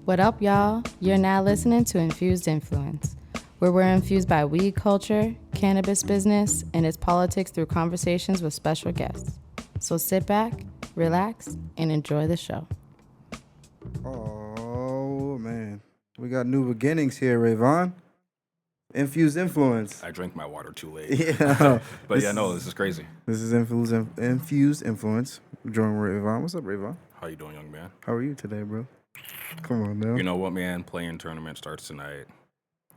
What up, y'all? You're now listening to Infused Influence, where we're infused by weed culture, cannabis business, and its politics through conversations with special guests. So sit back, relax, and enjoy the show. Oh, man. We got new beginnings here, Rayvon. Infused Influence. I drank my water too late. Yeah. But this is crazy. This is Infused Influence. Join Rayvon. What's up, Rayvon? How you doing, young man? How are you today, bro? Come on now. You know what, man? Playing tournament starts tonight.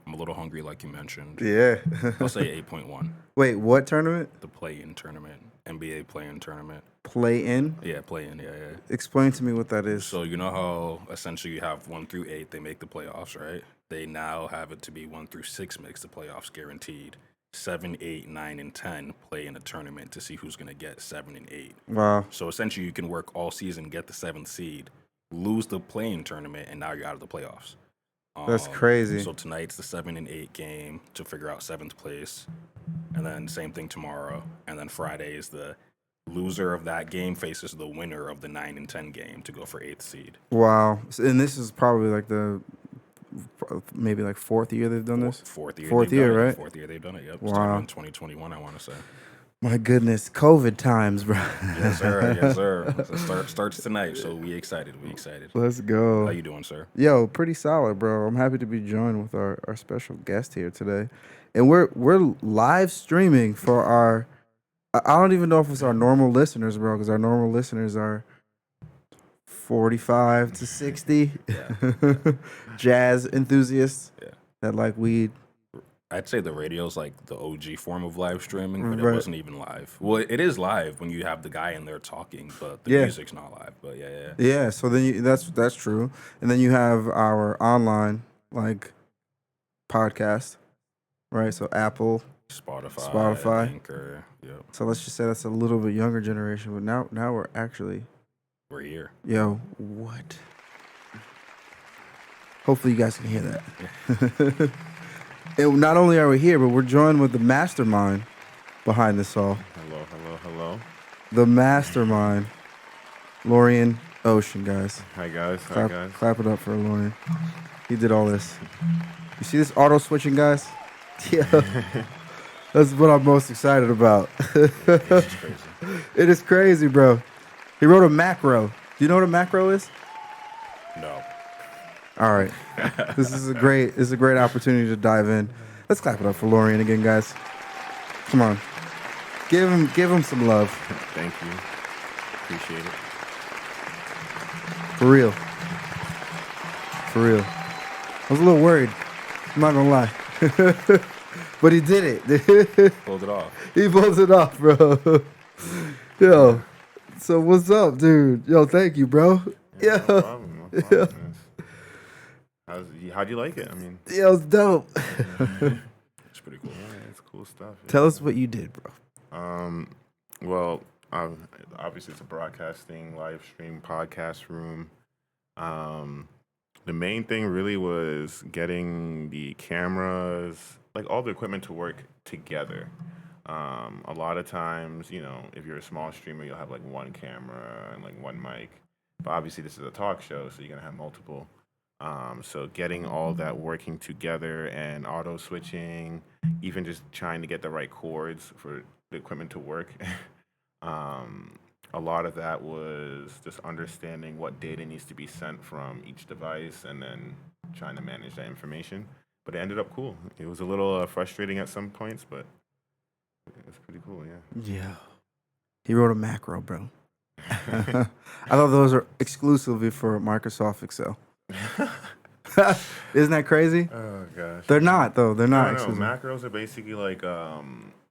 I'm a little hungry, like you mentioned. Yeah. I'll say 8.1. Wait, what tournament? The play-in tournament. NBA play-in tournament. Play in? Yeah, play-in, yeah. Explain to me what that is. So you know how essentially you have 1 through 8, they make the playoffs, right? They now have it to be 1 through 6 makes the playoffs guaranteed. 7, 8, 9, and 10 play in a tournament to see who's going to get 7 and 8. Wow. So essentially you can work all season, get the 7th seed, lose the play-in tournament, and now you're out of the playoffs. That's crazy. So tonight's the 7 and 8 game to figure out 7th place. And then same thing tomorrow. And then Friday is the loser of that game faces the winner of the 9 and 10 game to go for 8th seed. Wow. And this is probably like maybe like fourth year they've done this? Fourth year. Fourth year, right? Fourth year they've done it, yep. Wow. Started in 2021, I want to say. My goodness. COVID times, bro. Yes, sir. Yes, sir. So starts tonight, so we excited. Let's go. How you doing, sir? Yo, pretty solid, bro. I'm happy to be joined with our special guest here today. And we're live streaming for our I don't even know if it's our normal listeners, bro, because our normal listeners are 45 to 60 jazz enthusiasts that like weed. I'd say the radio's like the OG form of live streaming, but Right. it wasn't even live. Well, it is live when you have the guy in there talking, but the Yeah. music's not live. But yeah. Yeah, so then that's true. And then you have our online like podcast, right? So Apple. Spotify. Anchor. Yep. So let's just say that's a little bit younger generation, but now we're actually We're here. Yo, what? Hopefully you guys can hear that. And not only are we here, but we're joined with the mastermind behind this all. Hello. The mastermind, Lorion Ocean, guys. Hi, guys. Clap it up for Lorion. He did all this. You see this auto switching, guys? Yeah. That's what I'm most excited about. It's crazy. It is crazy, bro. He wrote a macro. Do you know what a macro is? No. All right. This is a great opportunity to dive in. Let's clap it up for Lorion again, guys. Come on. Give him some love. Thank you. Appreciate it. For real. I was a little worried. I'm not gonna lie. But he did it. Pulled it off. He pulls it off, bro. Yo. So what's up, dude? Yo, thank you, bro. No problem. How'd you like it? I mean, Yo, it's dope. It's pretty cool. yeah, it's cool stuff. Tell us what you did, bro. Well, obviously it's a broadcasting, live stream, podcast room. The main thing really was getting the cameras, like all the equipment to work together. A lot of times, if you're a small streamer, you'll have like one camera and like one mic. But obviously this is a talk show, so you're going to have multiple. So getting all that working together and auto switching, even just trying to get the right cords for the equipment to work. A lot of that was just understanding what data needs to be sent from each device and then trying to manage that information. But it ended up cool. It was a little frustrating at some points, but it's pretty cool, yeah. Yeah. He wrote a macro, bro. I thought those are exclusively for Microsoft Excel. Isn't that crazy? Oh, gosh. They're not, though. They're not No, exclusive. macros are basically like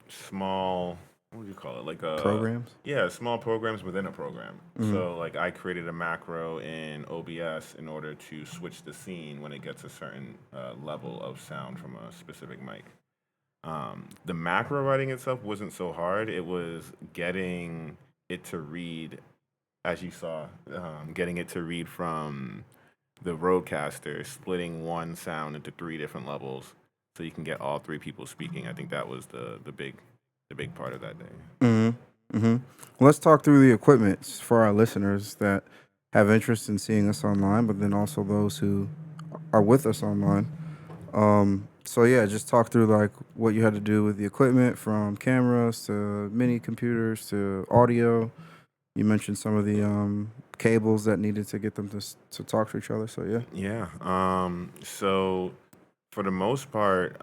small, what would you call it? Like Programs? Yeah, small programs within a program. Mm-hmm. So like I created a macro in OBS in order to switch the scene when it gets a certain level of sound from a specific mic. The macro writing itself wasn't so hard. It was getting it to read, as you saw, getting it to read from the Rodecaster, splitting one sound into 3 different levels so you can get all 3 people speaking. I think that was the big part of that day. Mm-hmm. Mm-hmm. Well, let's talk through the equipment for our listeners that have interest in seeing us online, but then also those who are with us online. So yeah, just talk through like what you had to do with the equipment, from cameras to mini computers to audio. You mentioned some of the cables that needed to get them to talk to each other. So yeah. Yeah. So for the most part,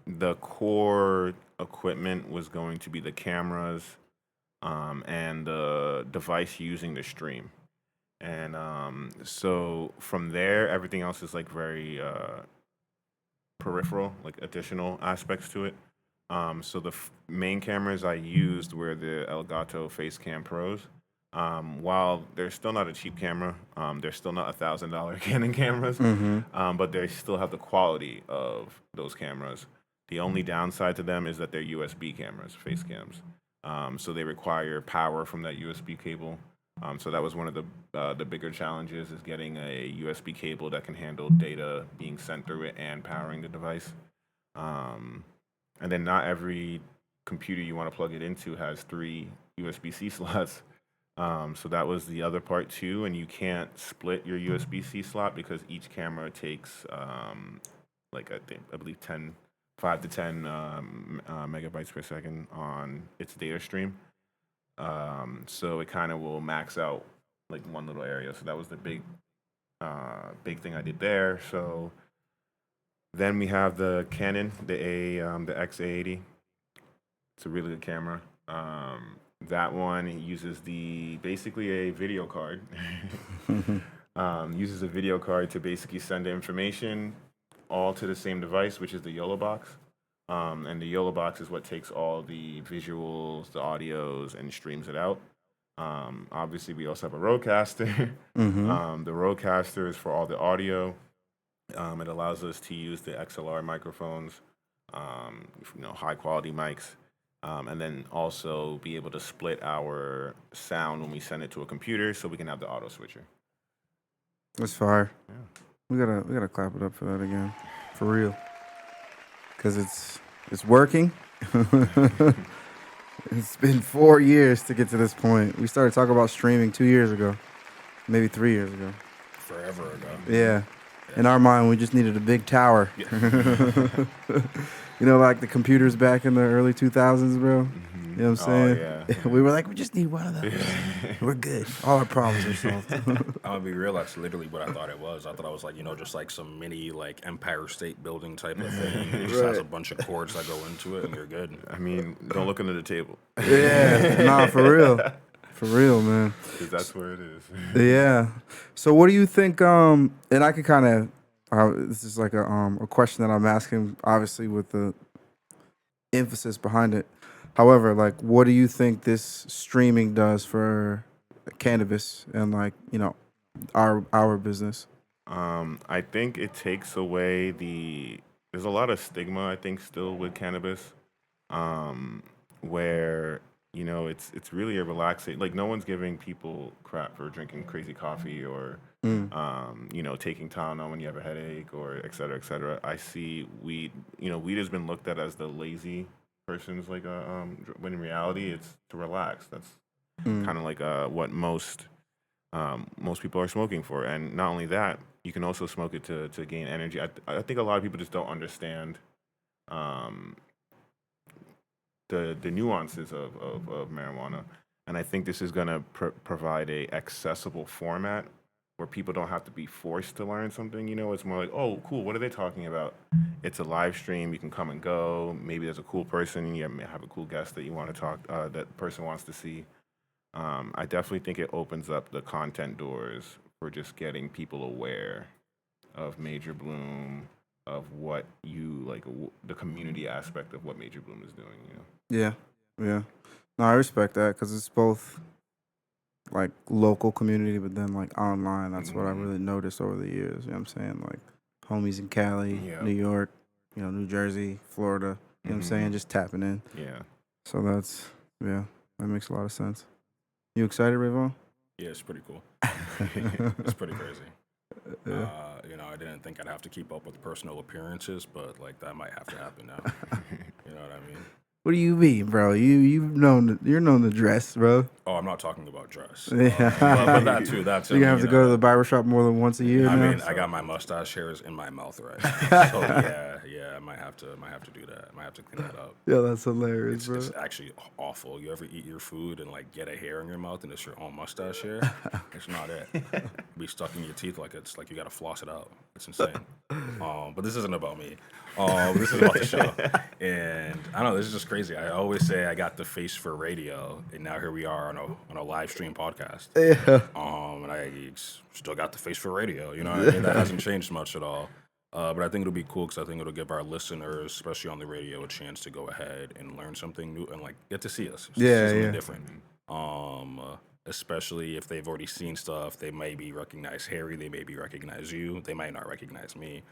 the core equipment was going to be the cameras, and the device using the stream. And so from there, everything else is like very peripheral, like additional aspects to it. So the main cameras I used were the Elgato Facecam Pros. While they're still not a cheap camera, they're still not $1,000 Canon cameras, but they still have the quality of those cameras. The only downside to them is that they're USB cameras, face cams. So they require power from that USB cable. So that was one of the bigger challenges, is getting a USB cable that can handle data being sent through it and powering the device. Um, and then not every computer you want to plug it into has three USB-C slots. So that was the other part too, and you can't split your USB-C slot because each camera takes like I believe 5 to 10 megabytes per second on its data stream. So it kind of will max out like one little area. So that was the big thing I did there. So then we have the Canon, the X80. It's a really good camera. That one uses basically a video card. Uses a video card to basically send the information all to the same device, which is the YOLO box. And the YOLO box is what takes all the visuals, the audios, and streams it out. Obviously, we also have a Rodecaster. The Rodecaster is for all the audio. It allows us to use the XLR microphones, high quality mics, and then also be able to split our sound when we send it to a computer, so we can have the auto switcher. That's fire. Yeah. We gotta clap it up for that again, for real, because it's working. It's been 4 years to get to this point. We started talking about streaming 2 years ago, maybe 3 years ago. Forever ago. Yeah. In our mind, we just needed a big tower. Like the computers back in the early 2000s, bro. You know what I'm saying? Yeah. We were like, we just need one of those. We're good. All our problems are solved. I'm gonna be real. That's literally what I thought it was. I thought it was like, just like some mini like Empire State Building type of thing. It just has a bunch of cords that go into it, and you're good. I mean, don't look under the table. Yeah. Nah, for real. For real, man. Because that's where it is. Yeah. So what do you think, and I could kind of, this is like a question that I'm asking, obviously with the emphasis behind it. However, like, what do you think this streaming does for cannabis and our business? I think it takes away there's a lot of stigma, I think, still with cannabis, where it's really a relaxing, like, no one's giving people crap for drinking crazy coffee or taking Tylenol when you have a headache, or et cetera, et cetera. I see weed has been looked at as the lazy person's when in reality it's to relax. That's kind of like what most people are smoking for. And not only that, you can also smoke it to gain energy. I think a lot of people just don't understand the nuances of marijuana. And I think this is going to provide a accessible format where people don't have to be forced to learn something. It's more like, oh, cool, what are they talking about? It's a live stream. You can come and go. Maybe there's a cool person. You have a cool guest that you want to talk, that person wants to see. I definitely think it opens up the content doors for just getting people aware of Major Bloom, of what the community aspect of what Major Bloom is doing. Yeah. No, I respect that, because it's both like local community, but then like online. That's what I really noticed over the years. You know what I'm saying? Like homies in Cali, New York, New Jersey, Florida. You know what I'm saying? Just tapping in. Yeah. So that makes a lot of sense. You excited, Rayvon? Yeah, it's pretty cool. It's pretty crazy. Yeah. I didn't think I'd have to keep up with personal appearances, but like that might have to happen now. You know what I mean? What do you mean, bro? You're known to dress, bro. Oh, I'm not talking about dress. Yeah. But that too. That's You're gonna have to go to the barbershop more than once a year I now. mean, I got my mustache hairs in my mouth right now. So yeah, I might have to do that. I might have to clean that up. Yeah, that's hilarious, bro. It's actually awful. You ever eat your food and like get a hair in your mouth and it's your own mustache hair? It's not it. Be stuck in your teeth like it's like you gotta floss it out. It's insane. But this isn't about me. This is about the show. And I don't know, this is just crazy. I always say I got the face for radio, and now here we are on a live stream podcast. Yeah. And I still got the face for radio. You know what I mean? That hasn't changed much at all. But I think it'll be cool because I think it'll give our listeners, especially on the radio, a chance to go ahead and learn something new and like get to see us. See something different. Especially if they've already seen stuff, they may be recognize Harry, they may be recognize you, they might not recognize me.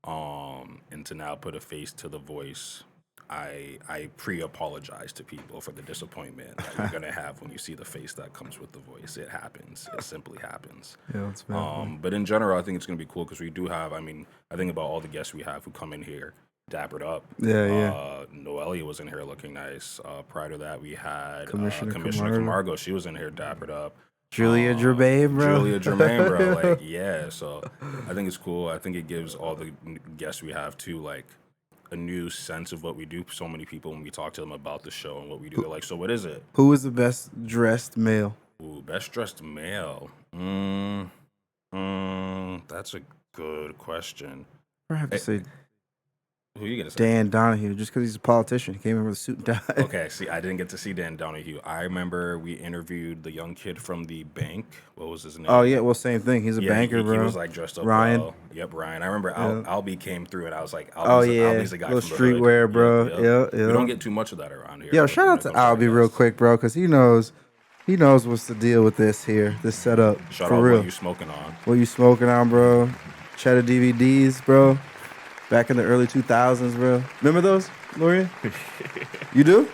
And to now put a face to the voice, I pre-apologize to people for the disappointment that you're gonna have when you see the face that comes with the voice. It happens. It simply happens. Yeah, that's bad. But in general, I think it's gonna be cool because we do have. I mean, I think about all the guests we have who come in here, dappered up. Yeah. Noelia was in here looking nice. Prior to that, we had Commissioner Camargo. She was in here dappered up. Julia Germain, bro. Julia Germain, bro. Like, yeah. So I think it's cool. I think it gives all the guests we have too, like, a new sense of what we do. So many people, when we talk to them about the show and what we do, they're like, "So what is it?" Who is the best dressed male? Ooh, best dressed male. That's a good question. I have to say Who are you gonna say? Dan Donahue, just because he's a politician. He came in with a suit and tie. Okay, see, I didn't get to see Dan Donahue. I remember we interviewed the young kid from the bank. What was his name? Oh, yeah, well, same thing. He's a banker, he bro. was like dressed up Ryan. well. Yep, Ryan. I remember Albie came through and I was like, Oh, Albie's, yeah. Albie's the guy Little from the hood. streetwear, bro. Yep. Yeah. We don't get too much of that around here. Yo, shout out to Albie real quick, bro, because he knows what's the deal with this here, this setup. Shout for out real. what you smoking on. What you smoking on, bro? Cheddar DVDs, bro. Back in the early 2000s, bro. Remember those, Lorion? You do?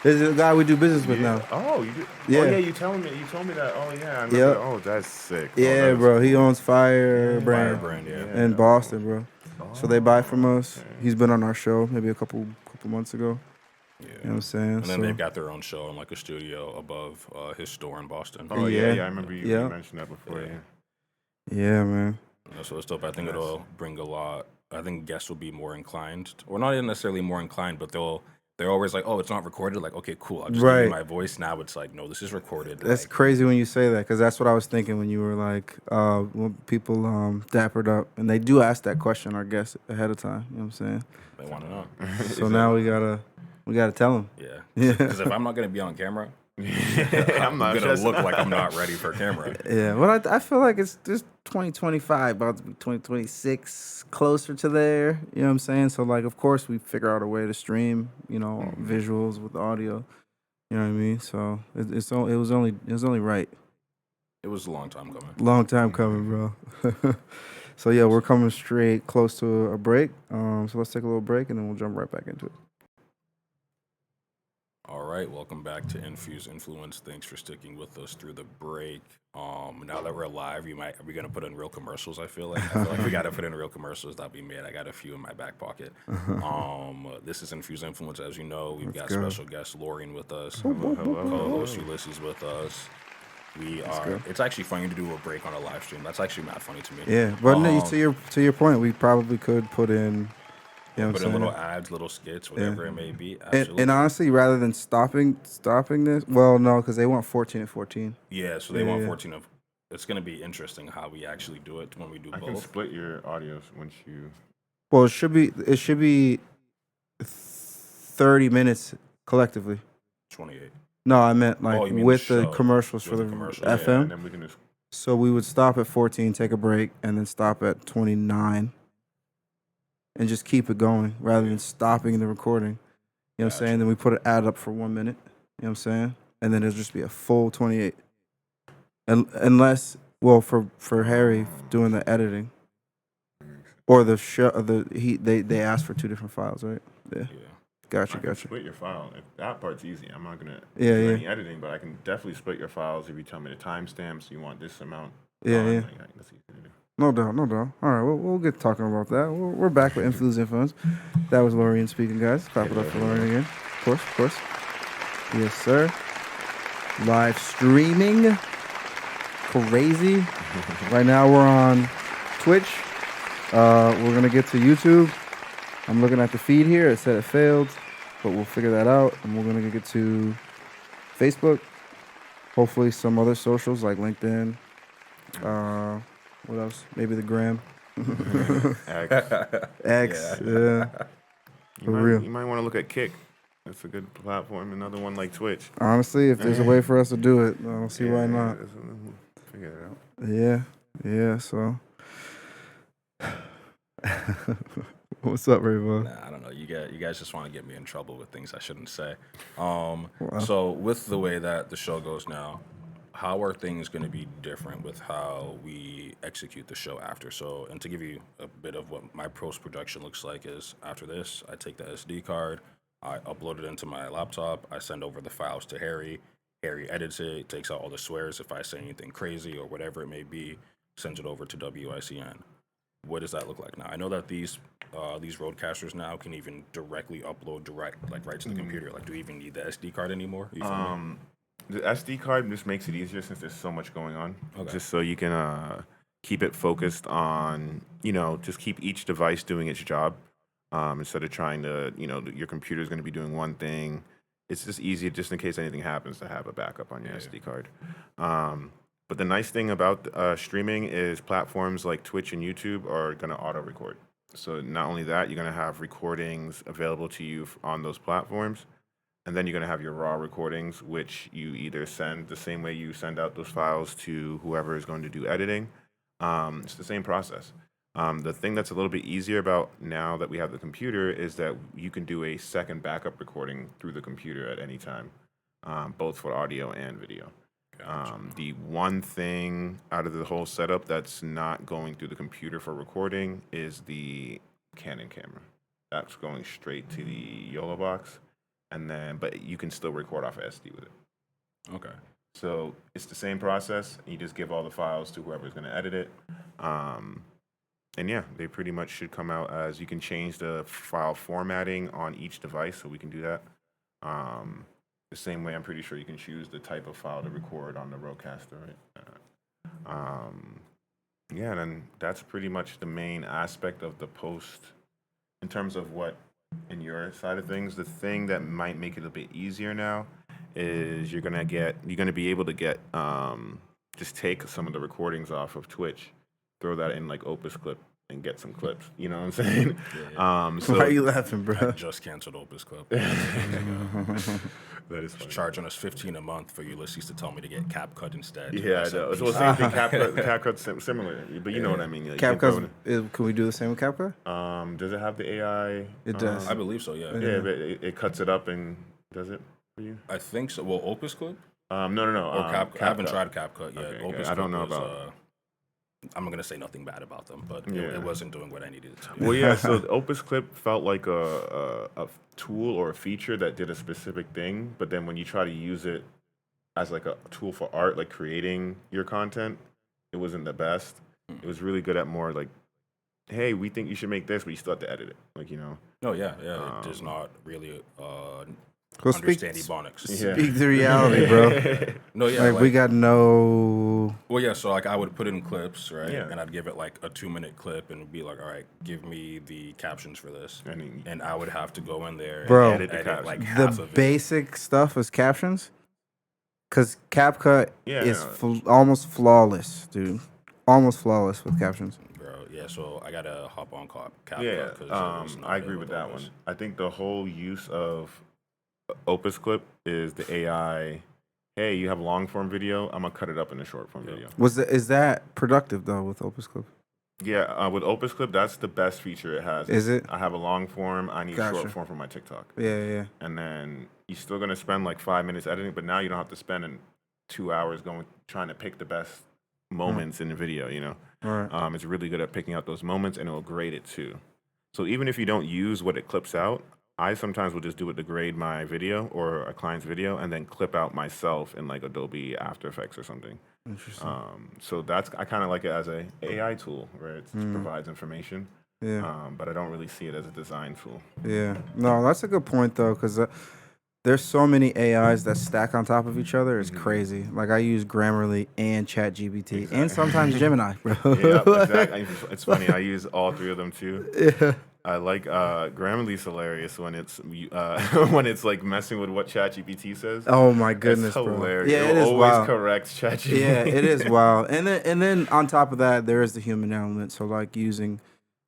There's a guy we do business with now. Oh, you do? Yeah. Oh, yeah, you told me that. Oh, yeah, I remember. Yep. Oh, that's sick. Yeah, bro. He owns Firebrand Firebrand, in Boston, bro. So they buy from us. He's been on our show maybe a couple months ago. Yeah. You know what I'm saying? And then they've got their own show in like a studio above his store in Boston. Oh, Yeah. yeah, I remember you mentioned that before, yeah. Yeah, man. So it's dope. I think it'll bring a lot. I think guests will be more inclined, or not even necessarily more inclined, but they're always like, "Oh, it's not recorded." Like, okay, cool. I'll just give you my voice. Now it's like, no, this is recorded. That's like, crazy when you say that, because that's what I was thinking when you were like, when people dappered up, and they do ask that question, our guests, ahead of time. You know what I'm saying? They want to know. So now we gotta tell them. Yeah. Yeah. Because if I'm not gonna be on camera, I'm not gonna just look like I'm not ready for camera. Yeah, well, I feel like it's just 2025, about to be 2026, closer to there. You know what I'm saying? So, like, of course, we figure out a way to stream, visuals with audio. You know what I mean? So it was only right. It was a long time coming. Long time coming, bro. So yeah, we're coming straight close to a break. So let's take a little break and then we'll jump right back into it. All right, welcome back to Infused Influence. Thanks for sticking with us through the break. Now that we're live, are we gonna put in real commercials? I feel like we gotta put in real commercials. That'll be mad. I got a few in my back pocket. This is Infused Influence. As you know, we've got special guest Lorion with us, co-host Ulysses with us. It's actually funny to do a break on a live stream. That's actually not funny to me. Yeah, but no, to your point, we probably could put in. You know put in little ads, little skits, whatever it may be. And honestly, rather than stopping this, well, no, because they want 14 and 14. Yeah, so they want 14 of. It's going to be interesting how we actually do it when we do both. I can split your audios once you. Well, it should be 30 minutes collectively. 28. No, I meant like with the commercials for the commercials. FM. Yeah, and then we can just. So we would stop at 14, take a break, and then stop at 29. And just keep it going rather than stopping the recording. You know what I'm saying? Then we put an ad up for 1 minute. You know what I'm saying? And then it'll just be a full 28. Unless, well, for Harry doing the editing. Or the show, they asked for 2 different files, right? Yeah. Gotcha. Split your file. That part's easy. I'm not gonna do any editing, but I can definitely split your files if you tell me the timestamps. You want this amount. Yeah. That's easy to do. No doubt. All right, we'll get talking about that. We're back with Infused Influence. That was Lorion speaking, guys. Clap it up for Lorion again. Of course. Yes, sir. Live streaming. Crazy. Right now we're on Twitch. We're going to get to YouTube. I'm looking at the feed here. It said it failed, but we'll figure that out. And we're going to get to Facebook. Hopefully some other socials like LinkedIn. What else? Maybe the Gram. X. Yeah. For real. You might want to look at Kick. That's a good platform. Another one like Twitch. Honestly, if there's a way for us to do it, I don't see why not. Figure it out. Yeah. So, what's up, Rainbow? Nah, I don't know. You guys just want to get me in trouble with things I shouldn't say. So with the way that the show goes now, how are things going to be different with how we execute the show after? So, and to give you a bit of what my post-production looks like is after this, I take the SD card, I upload it into my laptop, I send over the files to Harry. Harry edits it, takes out all the swears if I say anything crazy or whatever it may be, sends it over to WICN. What does that look like now? I know that these roadcasters now can even directly upload right to the computer. Like, do we even need the SD card anymore? You feel me? The SD card just makes it easier since there's so much going on. Okay. Just so you can keep it focused on, just keep each device doing its job instead of trying to, your computer is going to be doing one thing. It's just easier, just in case anything happens, to have a backup on your SD card. But the nice thing about streaming is platforms like Twitch and YouTube are going to auto-record. So not only that, you're going to have recordings available to you on those platforms. And then you're going to have your raw recordings, which you either send the same way you send out those files to whoever is going to do editing. It's the same process. The thing that's a little bit easier about now that we have the computer is that you can do a second backup recording through the computer at any time, both for audio and video. The one thing out of the whole setup that's not going through the computer for recording is the Canon camera. That's going straight to the YOLO box. But you can still record off of SD with it. Okay. So it's the same process. You just give all the files to whoever's going to edit it. And yeah, they pretty much should come out as you can change the file formatting on each device, so we can do that. The same way I'm pretty sure you can choose the type of file to record on the Rodecaster, right? Yeah, and then that's pretty much the main aspect of the post in terms of what in your side of things. The thing that might make it a bit easier now is you're gonna be able to get just take some of the recordings off of Twitch, throw that in like Opus Clip and get some clips. You know what I'm saying? Yeah. So why are you laughing, I bro? just canceled Opus Club. That is funny. Charging us $15 a month for Ulysses to tell me to get CapCut instead. Yeah, I know. So same thing. CapCut's similar, but you know what I mean. Like, CapCut, can we do the same with CapCut? Does it have the AI? It does. I believe so, yeah. Yeah, but it cuts it up and does it for you? I think so. Well, Opus Clip? No. Or CapCut? I haven't tried CapCut yet. Okay, Opus I don't Clip know was, about. I'm not going to say nothing bad about them, but Yeah. it wasn't doing what I needed it to do. Well, yeah. So the Opus Clip felt like a tool or a feature that did a specific thing, but then when you try to use it as like a tool for art, like creating your content, it wasn't the best. It was really good at more like, hey, we think you should make this, but you still have to edit it, like, you know. No, yeah. It does not really Go understand Ebonics. Speak the reality, bro. No, yeah. Like, we got no. Well, yeah, so like I would put in clips, right? Yeah. And I'd give it like a 2-minute clip and be like, all right, give me the captions for this. I mean, And I would have to go in there Bro, and edit like half The of it. basic stuff is captions, because CapCut Yeah, is no. almost flawless, dude. Almost flawless with captions. Bro, yeah, so I gotta hop on CapCut. yeah, 'cause it was not I agree with that one. I think the whole use of Opus Clip is the AI. Hey, you have long form video. I'm gonna cut it up in a short form video. Is that productive though with Opus Clip? Yeah, with Opus Clip, that's the best feature it has. Is it? I have a long form. I need Gotcha. short form for my TikTok. Yeah. And then you're still gonna spend like 5 minutes editing, but now you don't have to spend 2 hours trying to pick the best moments in the video. You know, All right. it's really good at picking out those moments, and it will grade it too. So even if you don't use what it clips out, I sometimes will just do it to grade my video or a client's video, and then clip out myself in like Adobe After Effects or something. Interesting. So I kind of like it as a AI tool where it provides information. Yeah. But I don't really see it as a design tool. Yeah. No, that's a good point though, because there's so many AIs that stack on top of each other. It's Mhm. crazy. Like I use Grammarly and ChatGPT and Exactly. sometimes Gemini, bro. Yeah, exactly. It's funny. I use all three of them too. Yeah. I like Grammarly's hilarious when it's when it's like messing with what ChatGPT says. Oh my It's goodness, bro. hilarious. Yeah, it It'll is always wild. correct ChatGPT. Yeah, it is wild. And then on top of that, there is the human element. So like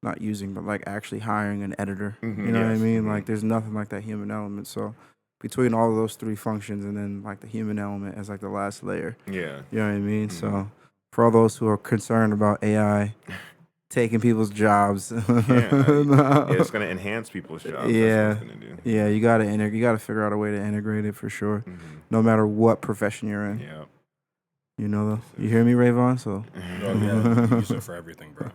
not using, but like actually hiring an editor. Mhm, You know what I yes, mean? mhm. Like there's nothing like that human element. So between all of those three functions and then like the human element as like the last layer. Yeah. You know what I mean? Mhm. So for all those who are concerned about AI taking people's jobs, Yeah, it's gonna enhance people's jobs. Yeah. That's what it's gonna do. yeah, you gotta figure out a way to integrate it for sure. Mhm. No matter what profession you're in. Yeah. You know though. You hear me, Rayvon? So Oh yeah, you use it for everything, bro.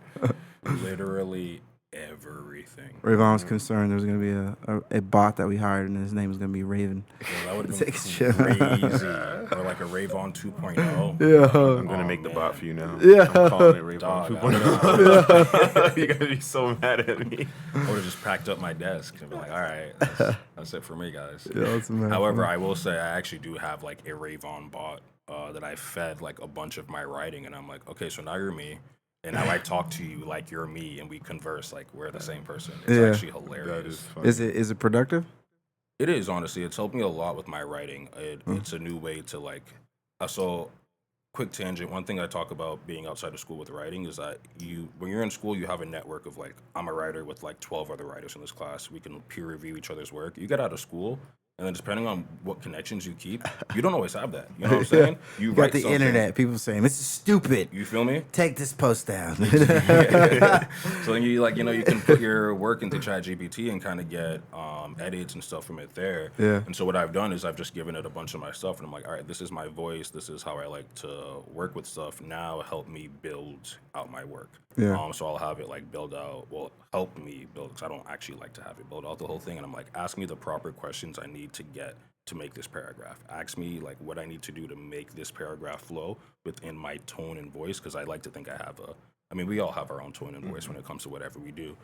Literally everything. Rayvon was concerned there was gonna be a bot that we hired and his name was gonna be Raven. Yeah, that would have Take shit. been crazy. Or like a Rayvon 2.0. Yeah. I'm gonna make the bot man. for you now. Yeah. I'm calling it Ray Dog, Bond I 2.0. You're gonna be so mad at me. I would have just packed up my desk and been like, all right, that's it for me, guys. Yeah, that's mad However, funny. I will say I actually do have like a Rayvon bot that I fed like a bunch of my writing, and I'm like, okay, so now you're me, and now I talk to you like you're me, and we converse like we're the same person. It's Yeah. actually That hilarious. is funny. Is it productive? It is, honestly. It's helped me a lot with my writing. Hmm. It's a new way to like. So, quick tangent. One thing I talk about being outside of school with writing is that when you're in school, you have a network of like, I'm a writer with like 12 other writers in this class. We can peer review each other's work. You get out of school, and then depending on what connections you keep, you don't always have that. You know what I'm saying? You write got the something- internet. People saying this is stupid. You feel me? Take this post down. So then you like, you can put your work into ChatGPT and kind of get edits and stuff from it there. Yeah. And so what I've done is I've just given it a bunch of my stuff, and I'm like, all right, this is my voice. This is how I like to work with stuff. Now help me build out my work. Yeah. So I'll have it like build out. Well, help me build, because I don't actually like to have it build out the whole thing. And I'm like, ask me the proper questions I need to get to make this paragraph. Ask me like what I need to do to make this paragraph flow within my tone and voice, because I like to think I have we all have our own tone and voice when it comes to whatever we do.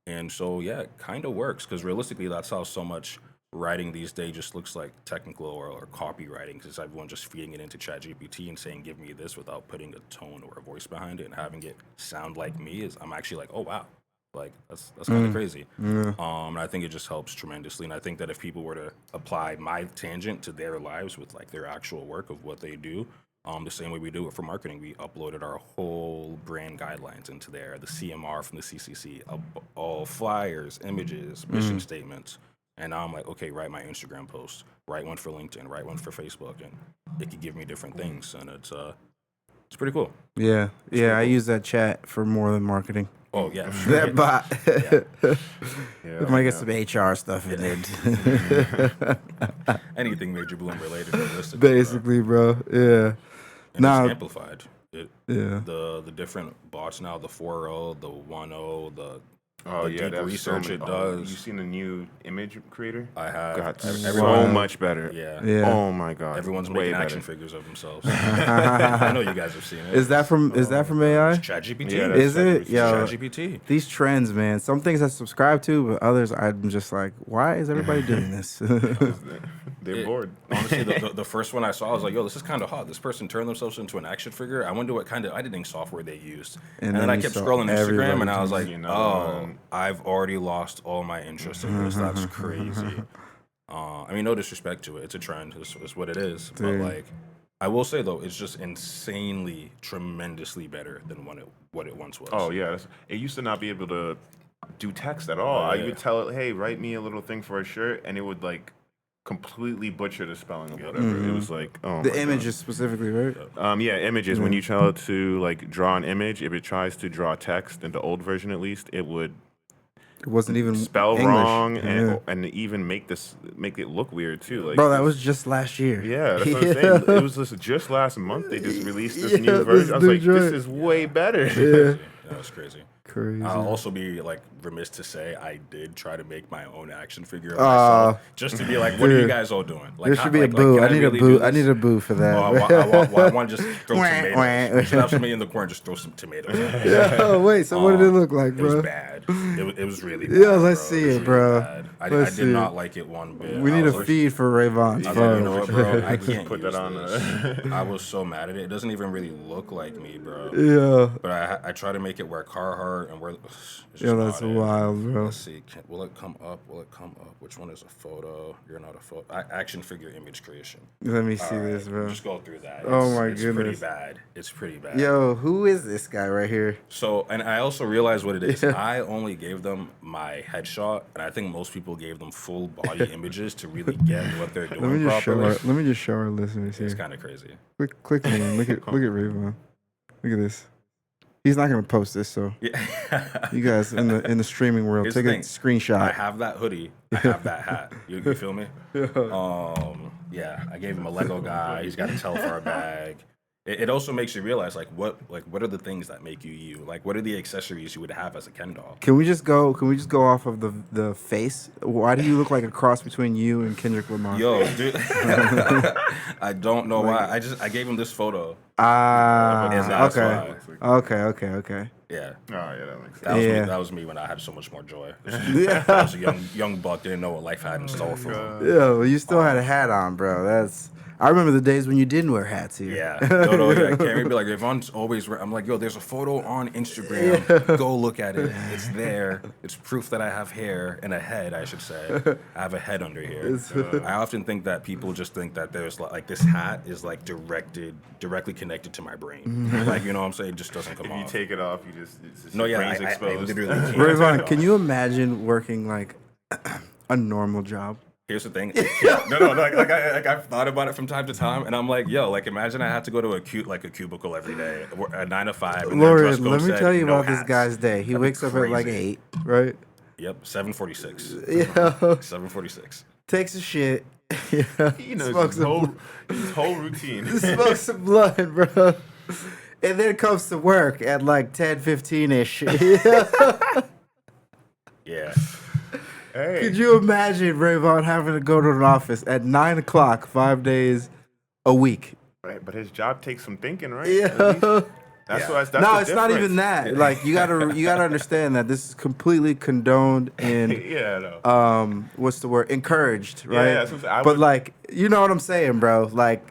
And so, yeah, it kind of works, because realistically, that's how so much writing these days just looks like technical or copywriting, because everyone just feeding it into ChatGPT and saying, give me this, without putting a tone or a voice behind it and having it sound like me. I'm actually like, oh, wow. Like, that's kind of crazy. Yeah. And I think it just helps tremendously. And I think that if people were to apply my tangent to their lives with like their actual work of what they do, the same way we do it for marketing, we uploaded our whole brand guidelines into there, the CMR from the CCC, all flyers, images, mission statements. And now I'm like, okay, write my Instagram post, write one for LinkedIn, write one for Facebook, and it could give me different things. And it's pretty cool. Yeah. I use that chat for more than marketing. Oh, yeah, sure. That bot. Yeah, Might get yeah. some HR stuff in it. Anything Major Bloom related, realistically. bro. Basically, bro. Yeah. And Nah. it's amplified. Yeah. The different bots now, the 4.0, the 1.0, the Oh the yeah, deep that's research so it many- does. You seen the new image creator? I have. Got so everyone, much better. yeah. Yeah. Oh my god. Everyone's way making better. action figures of themselves. I know you guys have seen it. Is that from AI? It's ChatGPT? Yeah, that's Is it? ChatGPT. Yo, ChatGPT. these trends, man. Some things I subscribe to, but others I'm just like, why is everybody doing this? They're bored. Honestly, the first one I saw, I was like, yo, this is kind of hot. This person turned themselves into an action figure. I wonder what kind of editing software they used. And then I you kept saw scrolling everybody Instagram, and I was like, doing another oh, one. I've already lost all my interest in this. That's crazy. No disrespect to it. It's a trend. It's what it is. Dude. But, like, I will say, though, it's just insanely, tremendously better than what it once was. Oh yeah, it used to not be able to do text at all. Oh, I yeah. would tell it, hey, write me a little thing for a shirt, and it would like completely butcher the spelling of whatever. It was like, oh, the my God. images specifically, right? Yeah, images. When you tell it to like draw an image, if it tries to draw text in the old version, at least, it would It wasn't even spell English. wrong Yeah. and even make it look weird too. Like, Bro, that was just last year. yeah, that's what I'm saying. It was just last month they just released this Yeah, new this version. I was new like, this joint. is way better. Yeah. That's crazy. Crazy. I'll also be like remiss to say I did try to make my own action figure of myself just to be like, what are you dude. guys all doing? Like, There should be a boo. can I need really a boo. do I this? need a boo for that. I want to just throw Wah, tomatoes. wah. We should have somebody in the corner just throw some tomatoes. At me. Oh wait, so what did it look like, It bro? was bad. It was really bad. Yeah, let's bro. see It was it, bro. bad. I Let's did see not it. like it one bit. We need I was a like, feed for Rayvon's I was like, phone. you know what, bro? I can't Put use that on this. I was so mad at it. It doesn't even really look like me, bro. Yeah. But I try to make it wear Carhartt and wear. Yo, that's wild, bro. Let's see. Will it come up? Will it come up? Which one is a photo? You're not a photo. Action figure image creation. Let me see All right, this, bro. Just go through that. Oh my it's goodness. pretty bad. It's pretty bad. Yo, who is this guy right here? So, and I also realized what it is. I only gave them my headshot, and I think most people gave them full body images to really get what they're doing properly. Let me just show our listeners It's here. kind of crazy. Click me. Look at Rayvon. Look at this. He's not gonna post this, so Yeah. you guys in the streaming world, Here's take the a thing. screenshot. I have that hoodie. I have that hat. You feel me? Yeah. I gave him a Lego guy. He's got a Telfar bag. It also makes you realize what are the things that make you you? Like, what are the accessories you would have as a Ken doll? Can we just go off of the face? Why do you look like a cross between you and Kendrick Lamar? Yo, dude. I don't know why. I gave him this photo. Ah, that's okay. Okay. Yeah. Oh yeah, that makes sense. That was me when I had so much more joy. I was a young buck, didn't know what life had in store for me. Yeah, well, you still had a hat on, bro. I remember the days when you didn't wear hats here. Yeah. No, yeah. Can't be like, Yvonne's always I'm like, yo, there's a photo on Instagram. Go look at it. It's there. It's proof that I have hair and a head, I should say. I have a head under here. I often think that people just think that there's like this hat is like directly connected to my brain. Like, you know what I'm saying? It just doesn't come If off. you take it off, you just it's No, your yeah, brain's I exposed. literally can't. Rayvon, can you imagine working like a normal job? Here's the thing. No. Like I've thought about it from time to time, and I'm like, yo, like imagine I had to go to a cubicle every day, a 9 to 5. And their dress Lorion, code let me said, tell you no about this hats. guy's day. He That'd be wakes up at like crazy. 8, right? Yep, 7:46. Yeah. 7:46. Takes a shit. Yeah. He knows Smokes his whole routine. smokes some blunt, bro. And then comes to work at like 10:15-ish. Yeah. Hey, Could you imagine Rayvon having to go to an office at 9 o'clock 5 days a week? right, but his job takes some thinking, right? Yeah. That's Yeah. why. That's No, the it's not even difference. that. Like you gotta understand that this is completely condoned and Yeah, no. what's the word? Encouraged, Yeah, right? yeah, that's what I'm saying. But like, you know what I'm saying, bro? Like,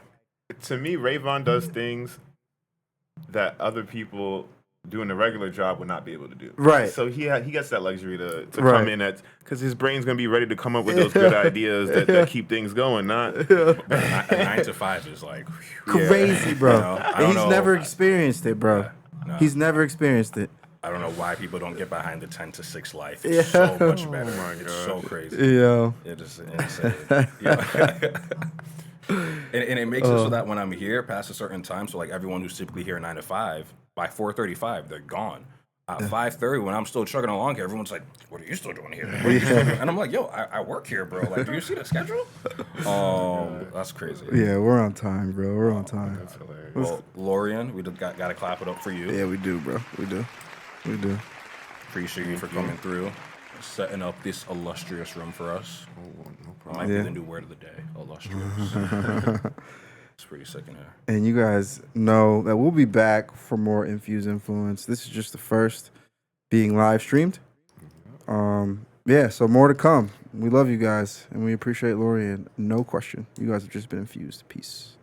To me, Rayvon does things that other people doing a regular job would not be able to do. Right. So he gets that luxury to Right. come in at because his brain's gonna be ready to come up with those good ideas that keep things going. Not A 9 to 5 is like crazy, bro. You know, I And don't he's know. never experienced it, bro. No. He's never experienced it. I don't know why people don't get behind the 10 to 6 life. Yeah. It's so much better. Oh my It's God. so crazy. Yeah. It is insane. Yeah. and it makes it so that when I'm here past a certain time, so like everyone who's typically here 9 to 5, by 4:35 they're gone. At 5:30, when I'm still chugging along here, everyone's like, "What are you still doing here?" What are you still doing? And I'm like, "Yo, I work here, bro. Like, do you see the schedule?" That's crazy. Yeah, we're on time, bro. We're on time. That's hilarious. Well, Lorion, we got to clap it up for you. Yeah, we do, bro. We do. Appreciate you for coming through, setting up this illustrious room for us. No Might be Yeah. the new word of the day, illustrious. It's pretty sick in here. And you guys know that we'll be back for more Infused Influence. This is just the first being live streamed. Yeah, so more to come. We love you guys, and we appreciate Lorian. No question. You guys have just been infused. Peace.